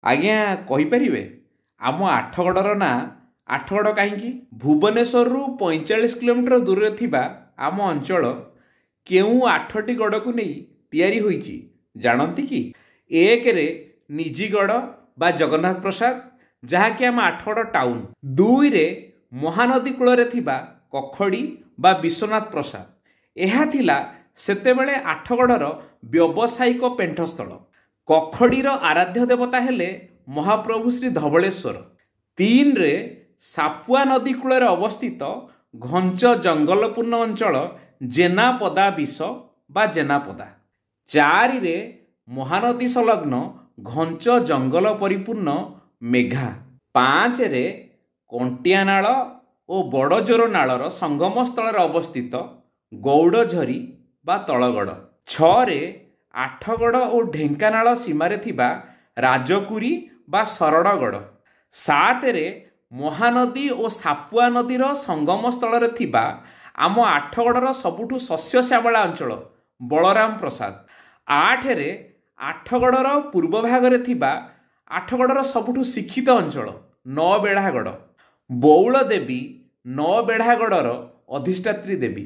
आज्ञा कहींपारे आम आठगड़र ना आठगड़ कहीं भुवनेश्वर 45 किलोमीटर दूर थिबा आम अंचल केउ आठटी गड़ को नहीं तैयारी होईची जानती कि एक रे निजीगढ़ बा जगन्नाथ प्रसाद जहाँकि आम आठगड़ टाउन, दुई रे महानदी कूल थिबा कखड़ी बा विश्वनाथ प्रसाद यह थिला सेतेबेले आठगड़र व्यावसायिक पेंठस्थल। कखड़ीर आराध्य देवता हेले महाप्रभु श्री धवलेश्वर। तीन रे सापुआ नदी कूल अवस्थित घंच जंगलपूर्ण अंचल जेनापदा विष बा जेनापदा। चार रे महानदी संलग्न घंच जंगल परिपूर्ण मेघा। पाँच रे कंटियानाल और बड़जोर नालर संगम स्थल अवस्थित गौड़झरी बा तलगड़। छे आठगड़ और ढेंकानाल सीमारे थिबा राजकुरी बा सरड़गड़। सात रे महानदी और सापुआ नदीर संगम स्थल थिबा आम आठगड़र सबुठु शस्य श्यामला अंचल बलराम प्रसाद। आठ रे आठगड़र पूर्व भागरे थिबा आठगड़र सबुठु शिक्षित अंचल नौबेढ़ागड़। बौल देवी नौबेढ़ागड़र अधिष्ठात्री देवी।